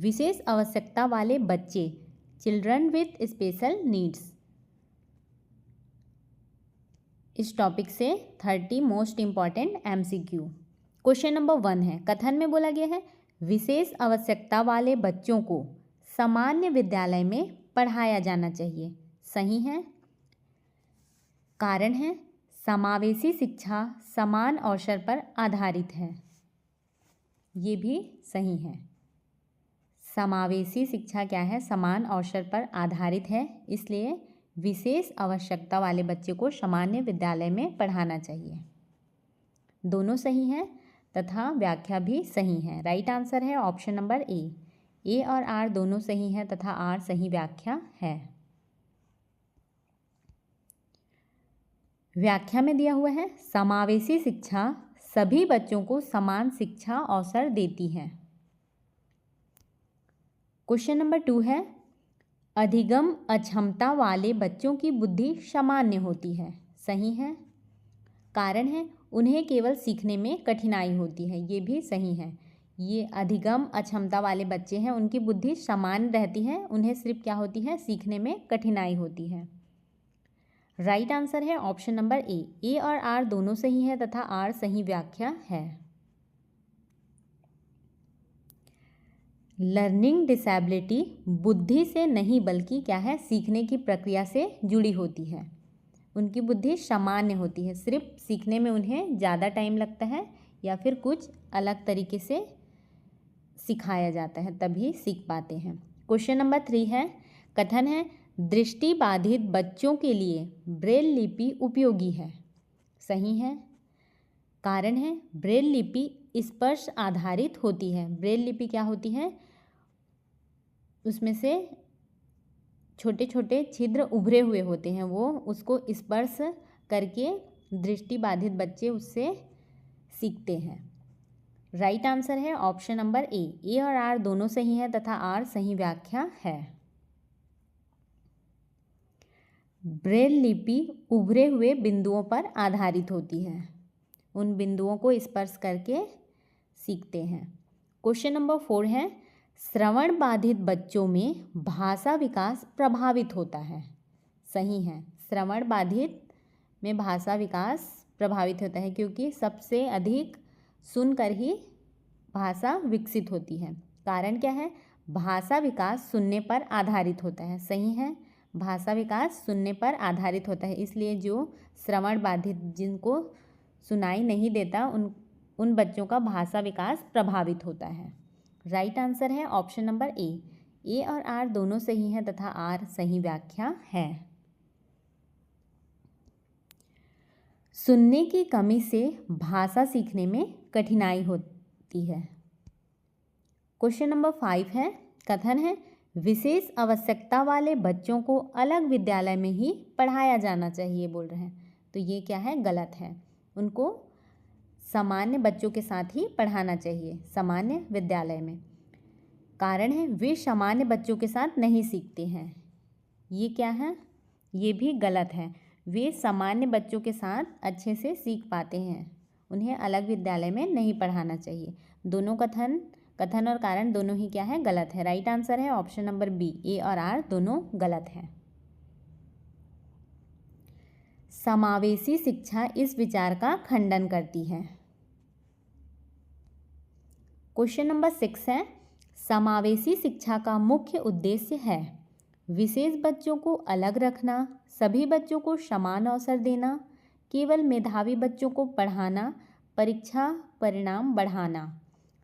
विशेष आवश्यकता वाले बच्चे, चिल्ड्रन विथ स्पेशल नीड्स। इस टॉपिक से 30 most important MCQ। Question number 1 है, कथन में बोला गया है विशेष आवश्यकता वाले बच्चों को सामान्य विद्यालय में पढ़ाया जाना चाहिए। सही है। कारण है समावेशी शिक्षा समान अवसर पर आधारित है। ये भी सही है। समावेशी शिक्षा क्या है? समान अवसर पर आधारित है, इसलिए विशेष आवश्यकता वाले बच्चे को सामान्य विद्यालय में पढ़ाना चाहिए। दोनों सही हैं तथा व्याख्या भी सही है। राइट आंसर है ऑप्शन नंबर ए और आर दोनों सही हैं तथा आर सही व्याख्या है। व्याख्या में दिया हुआ है समावेशी शिक्षा सभी बच्चों को समान शिक्षा अवसर देती है। क्वेश्चन नंबर 2 है अधिगम अक्षमता वाले बच्चों की बुद्धि सामान्य होती है। सही है। कारण है उन्हें केवल सीखने में कठिनाई होती है। ये भी सही है। ये अधिगम अक्षमता वाले बच्चे हैं, उनकी बुद्धि सामान्य रहती है, उन्हें सिर्फ क्या होती है? सीखने में कठिनाई होती है। राइट आंसर है ऑप्शन नंबर ए और आर दोनों सही है तथा आर सही व्याख्या है। लर्निंग डिसेबिलिटी बुद्धि से नहीं बल्कि क्या है? सीखने की प्रक्रिया से जुड़ी होती है। उनकी बुद्धि सामान्य होती है, सिर्फ सीखने में उन्हें ज़्यादा टाइम लगता है या फिर कुछ अलग तरीके से सिखाया जाता है तभी सीख पाते हैं। क्वेश्चन नंबर 3 है, कथन है दृष्टिबाधित बच्चों के लिए ब्रेल लिपि उपयोगी है। सही है। कारण है ब्रेल लिपि स्पर्श आधारित होती है। ब्रेल लिपि क्या होती है? उसमें से छोटे छोटे छिद्र उभरे हुए होते हैं, वो उसको स्पर्श करके दृष्टिबाधित बच्चे उससे सीखते हैं। राइट आंसर है ऑप्शन नंबर ए और आर दोनों सही है तथा आर सही व्याख्या है। ब्रेल लिपि उभरे हुए बिंदुओं पर आधारित होती है, उन बिंदुओं को स्पर्श करके सीखते हैं। क्वेश्चन नंबर 4 है श्रवण बाधित बच्चों में भाषा विकास प्रभावित होता है। सही है। श्रवण बाधित में भाषा विकास प्रभावित होता है क्योंकि सबसे अधिक सुनकर ही भाषा विकसित होती है। कारण क्या है? भाषा विकास सुनने पर आधारित होता है। सही है। भाषा विकास सुनने पर आधारित होता है, इसलिए जो श्रवण बाधित जिनको सुनाई नहीं देता उन बच्चों का भाषा विकास प्रभावित होता है। राइट आंसर है ऑप्शन नंबर ए और आर दोनों सही हैं तथा आर सही व्याख्या है। सुनने की कमी से भाषा सीखने में कठिनाई होती है। क्वेश्चन नंबर 5 है, कथन है विशेष आवश्यकता वाले बच्चों को अलग विद्यालय में ही पढ़ाया जाना चाहिए बोल रहे हैं, तो ये क्या है? गलत है। उनको सामान्य बच्चों के साथ ही पढ़ाना चाहिए, सामान्य विद्यालय में। कारण है वे सामान्य बच्चों के साथ नहीं सीखते हैं। ये क्या है? ये भी गलत है। वे सामान्य बच्चों के साथ अच्छे से सीख पाते हैं, उन्हें अलग विद्यालय में नहीं पढ़ाना चाहिए। दोनों कथन और कारण दोनों ही क्या है? गलत है। राइट आंसर है ऑप्शन नंबर बी, ए और आर दोनों गलत है। समावेशी शिक्षा इस विचार का खंडन करती है। क्वेश्चन नंबर 6 है समावेशी शिक्षा का मुख्य उद्देश्य है विशेष बच्चों को अलग रखना, सभी बच्चों को समान अवसर देना, केवल मेधावी बच्चों को पढ़ाना, परीक्षा परिणाम बढ़ाना।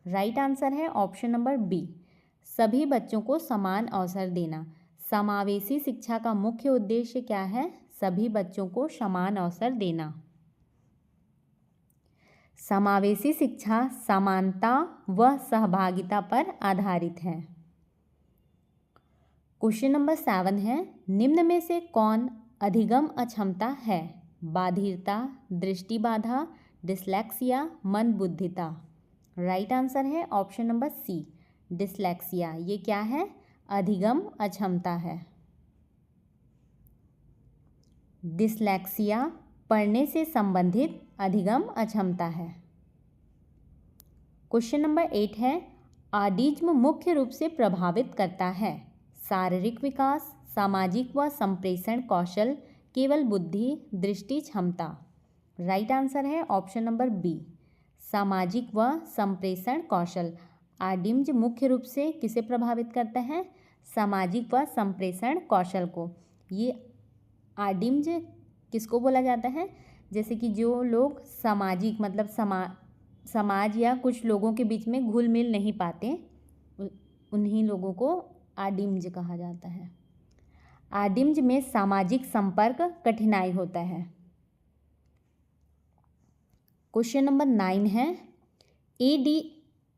राइट आंसर है ऑप्शन नंबर बी, सभी बच्चों को समान अवसर देना। समावेशी शिक्षा का मुख्य उद्देश्य क्या है? सभी बच्चों को समान अवसर देना। समावेशी शिक्षा समानता व सहभागिता पर आधारित है। क्वेश्चन नंबर 7 है निम्न में से कौन अधिगम अक्षमता है? बाधिरता, दृष्टिबाधा, डिसलेक्सिया, मंदबुद्धिता। राइट आंसर है ऑप्शन नंबर सी, डिसलेक्सिया। ये क्या है? अधिगम अक्षमता है। डिसलेक्सिया पढ़ने से संबंधित अधिगम अक्षमता है। क्वेश्चन नंबर 8 है ऑटिज्म मुख्य रूप से प्रभावित करता है शारीरिक विकास, सामाजिक व संप्रेषण कौशल, केवल बुद्धि, दृष्टि क्षमता। राइट आंसर है ऑप्शन नंबर बी, सामाजिक व संप्रेषण कौशल। ऑटिज्म मुख्य रूप से किसे प्रभावित करता है? सामाजिक व संप्रेषण कौशल को। ये ऑटिज्म किसको बोला जाता है? जैसे कि जो लोग सामाजिक मतलब समाज या कुछ लोगों के बीच में घुल मिल नहीं पाते, उन्हीं लोगों को ऑटिज्म कहा जाता है। ऑटिज्म में सामाजिक संपर्क कठिनाई होता है। क्वेश्चन नंबर 9 है,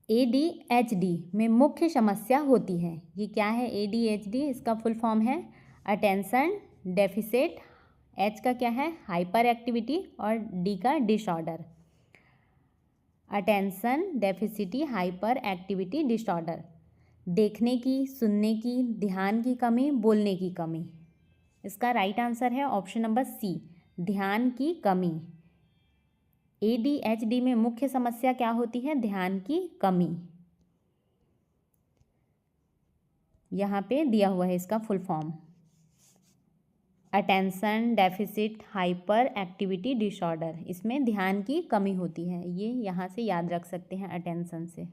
ADHD में मुख्य समस्या होती है। ये क्या है ADHD? इसका फुल फॉर्म है अटेंशन डेफिसिट, H का क्या है हाइपर एक्टिविटी और D का disorder. Attention deficit hyperactivity disorder. देखने की, सुनने की, ध्यान की कमी, बोलने की कमी। इसका राइट आंसर है ऑप्शन नंबर सी, ध्यान की कमी। ADHD में मुख्य समस्या क्या होती है? ध्यान की कमी। यहाँ पे दिया हुआ है इसका full form, attention deficit hyper activity disorder. इसमें ध्यान की कमी होती है, ये यहाँ से याद रख सकते हैं अटेंशन से।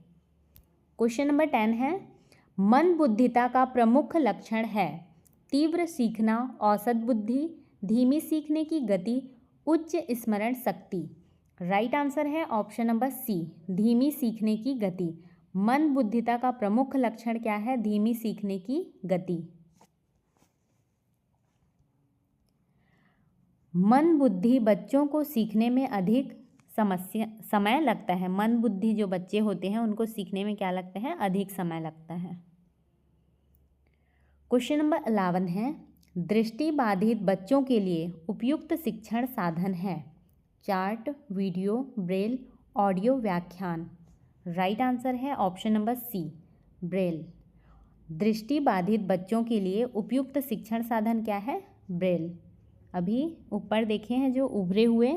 क्वेश्चन नंबर 10 है, मंदबुद्धिता का प्रमुख लक्षण है तीव्र सीखना, औसत बुद्धि, धीमी सीखने की गति, उच्च स्मरण शक्ति। राइट आंसर है ऑप्शन नंबर सी, धीमी सीखने की गति। मंदबुद्धिता का प्रमुख लक्षण क्या है? धीमी सीखने की गति। मंदबुद्धि बच्चों को सीखने में अधिक समय लगता है। मंदबुद्धि जो बच्चे होते हैं उनको सीखने में क्या लगता है? अधिक समय लगता है। क्वेश्चन नंबर 11 है, दृष्टिबाधित बच्चों के लिए उपयुक्त शिक्षण साधन है चार्ट, वीडियो, ब्रेल, ऑडियो व्याख्यान। राइट आंसर है ऑप्शन नंबर सी, ब्रेल। दृष्टिबाधित बच्चों के लिए उपयुक्त शिक्षण साधन क्या है? ब्रेल। अभी ऊपर देखे हैं जो उभरे हुए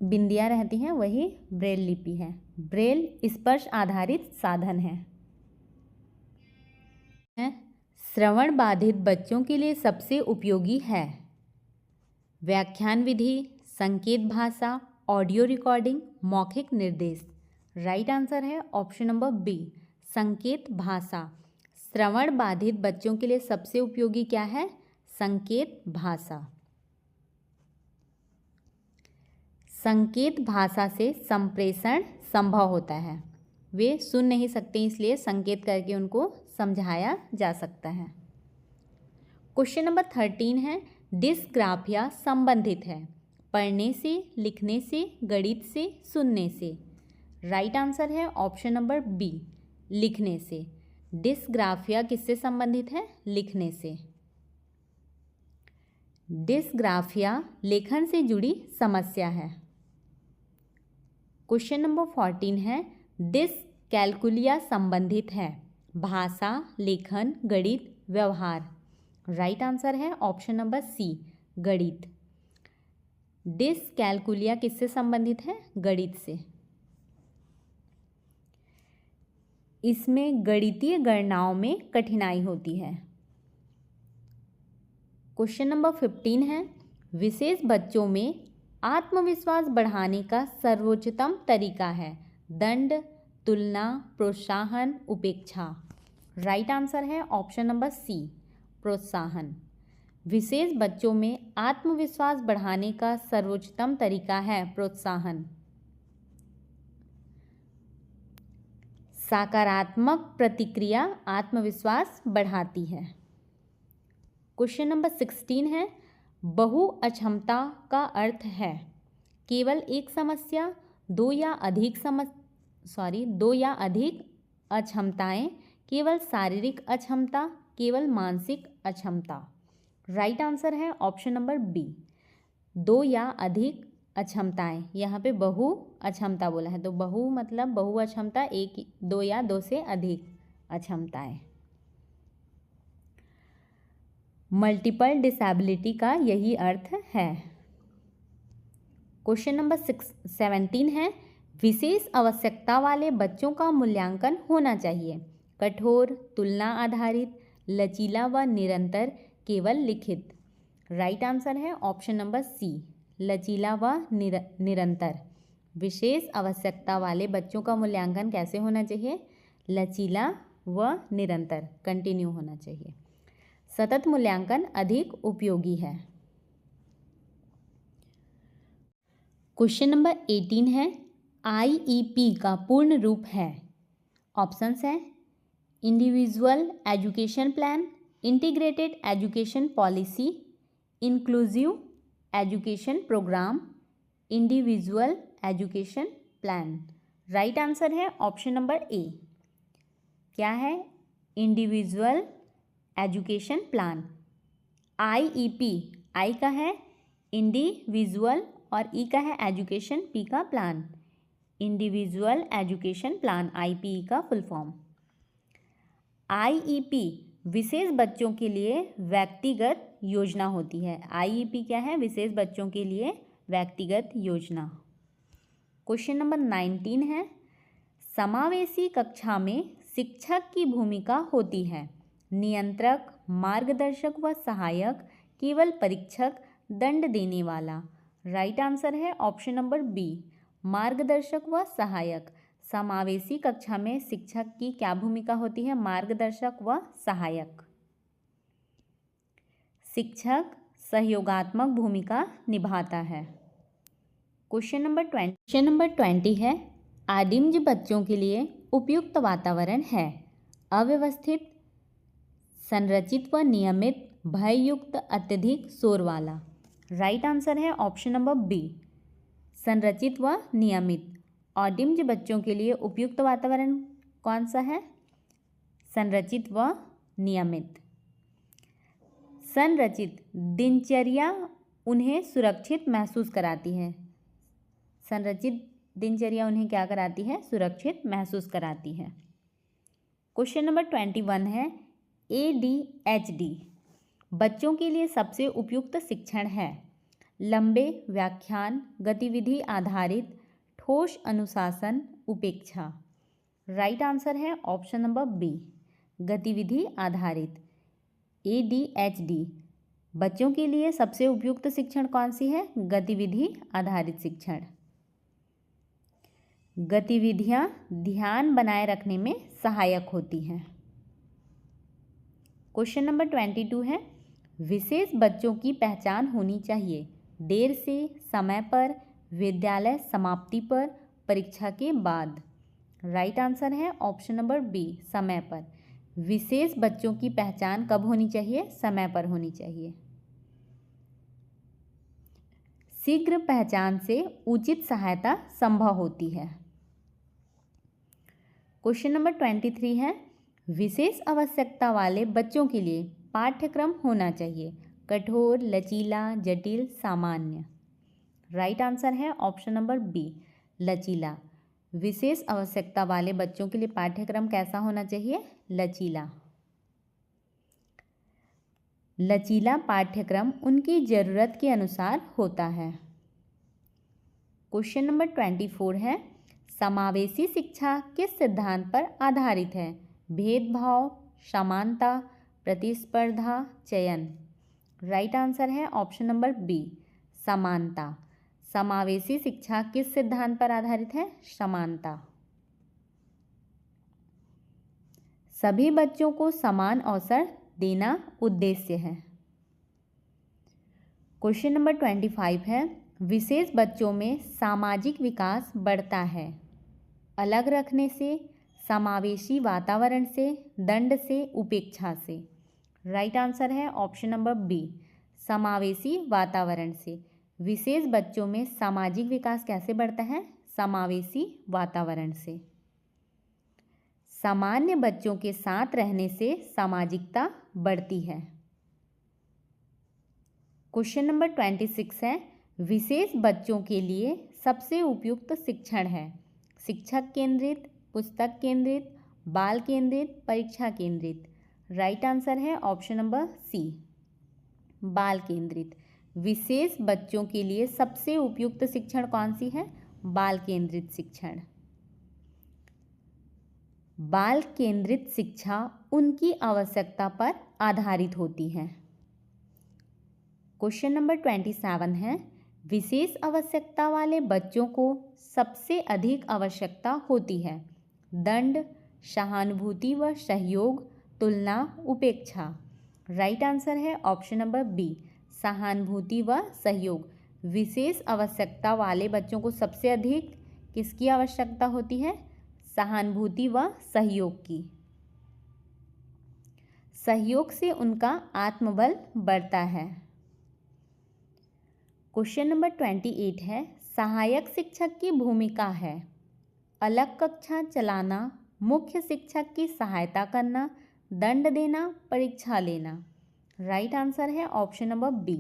बिंदियाँ रहती हैं वही ब्रेल लिपि है। ब्रेल स्पर्श आधारित साधन है। श्रवण बाधित बच्चों के लिए सबसे उपयोगी है व्याख्यान विधि, संकेत भाषा, ऑडियो रिकॉर्डिंग, मौखिक निर्देश। राइट आंसर है ऑप्शन नंबर बी, संकेत भाषा। श्रवण बाधित बच्चों के लिए सबसे उपयोगी क्या है? संकेत भाषा। संकेत भाषा से संप्रेषण संभव होता है। वे सुन नहीं सकते इसलिए संकेत करके उनको समझाया जा सकता है। क्वेश्चन नंबर 13 है, डिस्ग्राफिया संबंधित है पढ़ने से, लिखने से, गणित से, सुनने से। राइट आंसर है ऑप्शन नंबर बी, लिखने से। डिस्ग्राफिया किससे संबंधित है? लिखने से। डिस्ग्राफिया लेखन से जुड़ी समस्या है। क्वेश्चन नंबर 14 है, डिसकैल्कुलिया संबंधित है भाषा, लेखन, गणित, व्यवहार। राइट आंसर है ऑप्शन नंबर सी, गणित। डिसकैल्कुलिया किससे संबंधित है? गणित से। इसमें गणितीय गणनाओं में कठिनाई होती है। क्वेश्चन नंबर 15 है, विशेष बच्चों में आत्मविश्वास बढ़ाने का सर्वोच्चतम तरीका है दंड, तुलना, प्रोत्साहन, उपेक्षा। राइट आंसर है ऑप्शन नंबर सी, प्रोत्साहन। विशेष बच्चों में आत्मविश्वास बढ़ाने का सर्वोच्चतम तरीका है प्रोत्साहन। सकारात्मक प्रतिक्रिया आत्मविश्वास बढ़ाती है। क्वेश्चन नंबर 16 है, बहु अक्षमता का अर्थ है केवल एक समस्या, दो या अधिक अक्षमताएं, केवल शारीरिक अक्षमता, केवल मानसिक अक्षमता। राइट आंसर है ऑप्शन नंबर बी, दो या अधिक अक्षमताएं। यहाँ पे बहु अक्षमता बोला है तो बहु मतलब बहु अक्षमता, एक, दो या दो से अधिक अक्षमताएं। मल्टीपल डिसेबिलिटी का यही अर्थ है। क्वेश्चन नंबर 17 है, विशेष आवश्यकता वाले बच्चों का मूल्यांकन होना चाहिए। कठोर, तुलना आधारित, लचीला व निरंतर, केवल लिखित। राइट आंसर है ऑप्शन नंबर सी, लचीला व निरंतर। विशेष आवश्यकता वाले बच्चों का मूल्यांकन कैसे होना चाहिए? लचीला व निरंतर, कंटिन्यू होना चाहिए। सतत मूल्यांकन अधिक उपयोगी है। क्वेश्चन नंबर 18 है, आईईपी का पूर्ण रूप है। ऑप्शंस है individual education plan, integrated education policy, inclusive education program, individual education plan. Right answer है ऑप्शन नंबर ए। क्या है? Individual education plan. IEP, I का है इंडिविजुअल और ई का है एजुकेशन, पी का plan. Individual education plan, IPE का फुल फॉर्म। आईईपी विशेष बच्चों के लिए व्यक्तिगत योजना होती है। आईईपी क्या है? विशेष बच्चों के लिए व्यक्तिगत योजना। क्वेश्चन नंबर 19 है, समावेशी कक्षा में शिक्षक की भूमिका होती है। नियंत्रक, मार्गदर्शक व सहायक, केवल परीक्षक, दंड देने वाला। राइट आंसर है ऑप्शन नंबर बी, मार्गदर्शक व सहायक। समावेशी कक्षा में शिक्षक की क्या भूमिका होती है? मार्गदर्शक व सहायक। शिक्षक सहयोगात्मक भूमिका निभाता है। क्वेश्चन नंबर 20 है, आदिम बच्चों के लिए उपयुक्त वातावरण है। अव्यवस्थित, संरचित व नियमित, भययुक्त, अत्यधिक शोर वाला। राइट आंसर है ऑप्शन नंबर बी, संरचित व नियमित। ऑटिज्म बच्चों के लिए उपयुक्त वातावरण कौन सा है? संरचित व नियमित। संरचित दिनचर्या उन्हें सुरक्षित महसूस कराती है। संरचित दिनचर्या उन्हें क्या कराती है? सुरक्षित महसूस कराती है। क्वेश्चन नंबर 21 है, ADHD बच्चों के लिए सबसे उपयुक्त शिक्षण है। लंबे व्याख्यान, गतिविधि आधारित, ठोस अनुशासन, उपेक्षा। राइट आंसर है ऑप्शन नंबर बी, गतिविधि आधारित। ADHD बच्चों के लिए सबसे उपयुक्त शिक्षण कौन सी है? गतिविधि आधारित शिक्षण। गतिविधियां ध्यान बनाए रखने में सहायक होती हैं। क्वेश्चन नंबर 22 है, विशेष बच्चों की पहचान होनी चाहिए। देर से, समय पर, विद्यालय समाप्ति पर, परीक्षा के बाद। राइट आंसर है ऑप्शन नंबर बी, समय पर। विशेष बच्चों की पहचान कब होनी चाहिए? समय पर होनी चाहिए। शीघ्र पहचान से उचित सहायता संभव होती है। क्वेश्चन नंबर 23 है, विशेष आवश्यकता वाले बच्चों के लिए पाठ्यक्रम होना चाहिए। कठोर, लचीला, जटिल, सामान्य। राइट आंसर है ऑप्शन नंबर बी, लचीला। विशेष आवश्यकता वाले बच्चों के लिए पाठ्यक्रम कैसा होना चाहिए? लचीला। लचीला पाठ्यक्रम उनकी ज़रूरत के अनुसार होता है। क्वेश्चन नंबर 24 है, समावेशी शिक्षा किस सिद्धांत पर आधारित है? भेदभाव, समानता, प्रतिस्पर्धा, चयन। राइट आंसर है ऑप्शन नंबर बी, समानता। समावेशी शिक्षा किस सिद्धांत पर आधारित है? समानता। सभी बच्चों को समान अवसर देना उद्देश्य है। क्वेश्चन नंबर 25 है, विशेष बच्चों में सामाजिक विकास बढ़ता है। अलग रखने से, समावेशी वातावरण से, दंड से, उपेक्षा से। राइट आंसर है ऑप्शन नंबर बी, समावेशी वातावरण से। विशेष बच्चों में सामाजिक विकास कैसे बढ़ता है? समावेशी वातावरण से। सामान्य बच्चों के साथ रहने से सामाजिकता बढ़ती है। क्वेश्चन नंबर 26 है, विशेष बच्चों के लिए सबसे उपयुक्त शिक्षण है। शिक्षक केंद्रित, पुस्तक केंद्रित, बाल केंद्रित, परीक्षा केंद्रित। राइट आंसर है ऑप्शन नंबर सी, बाल केंद्रित। विशेष बच्चों के लिए सबसे उपयुक्त शिक्षण कौन सी है? बाल केंद्रित शिक्षण। बाल केंद्रित शिक्षा उनकी आवश्यकता पर आधारित होती है। क्वेश्चन नंबर 27 है, विशेष आवश्यकता वाले बच्चों को सबसे अधिक आवश्यकता होती है। दंड, सहानुभूति व सहयोग, तुलना, उपेक्षा। राइट आंसर है ऑप्शन नंबर बी, सहानुभूति व सहयोग। विशेष आवश्यकता वाले बच्चों को सबसे अधिक किसकी आवश्यकता होती है? सहानुभूति व सहयोग की। सहयोग से उनका आत्मबल बढ़ता है। क्वेश्चन नंबर 28 है, सहायक शिक्षक की भूमिका है अलग कक्षा चलाना, मुख्य शिक्षक की सहायता करना, दंड देना, परीक्षा लेना। राइट आंसर है ऑप्शन नंबर बी,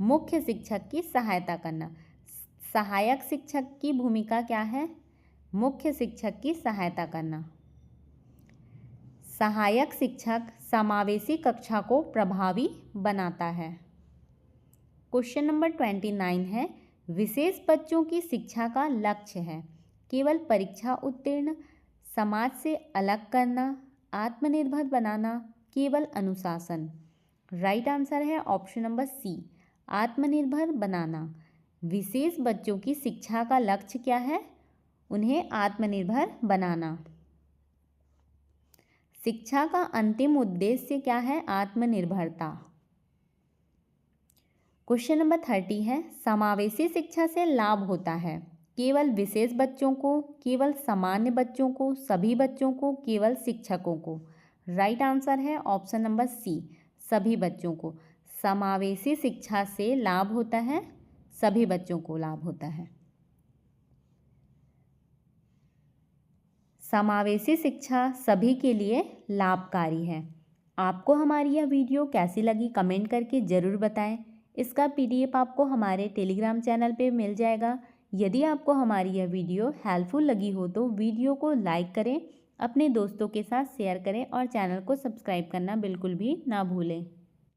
मुख्य शिक्षक की सहायता करना। सहायक शिक्षक की भूमिका क्या है? मुख्य शिक्षक की सहायता करना। सहायक शिक्षक समावेशी कक्षा को प्रभावी बनाता है। क्वेश्चन नंबर 29 है, विशेष बच्चों की शिक्षा का लक्ष्य है केवल परीक्षा उत्तीर्ण, समाज से अलग करना, आत्मनिर्भर बनाना, केवल अनुशासन। राइट आंसर है ऑप्शन नंबर सी, आत्मनिर्भर बनाना। विशेष बच्चों की शिक्षा का लक्ष्य क्या है? उन्हें आत्मनिर्भर बनाना। शिक्षा का अंतिम उद्देश्य क्या है? आत्मनिर्भरता। क्वेश्चन नंबर 30 है, समावेशी शिक्षा से लाभ होता है केवल विशेष बच्चों को, केवल सामान्य बच्चों को, सभी बच्चों को, केवल शिक्षकों को। राइट आंसर है ऑप्शन नंबर सी, सभी बच्चों को। समावेशी शिक्षा से लाभ होता है, सभी बच्चों को लाभ होता है। समावेशी शिक्षा सभी के लिए लाभकारी है। आपको हमारी यह वीडियो कैसी लगी कमेंट करके ज़रूर बताएं। इसका PDF आपको हमारे टेलीग्राम चैनल पे मिल जाएगा। यदि आपको हमारी यह वीडियो हेल्पफुल लगी हो तो वीडियो को लाइक करें, अपने दोस्तों के साथ शेयर करें और चैनल को सब्सक्राइब करना बिल्कुल भी ना भूलें।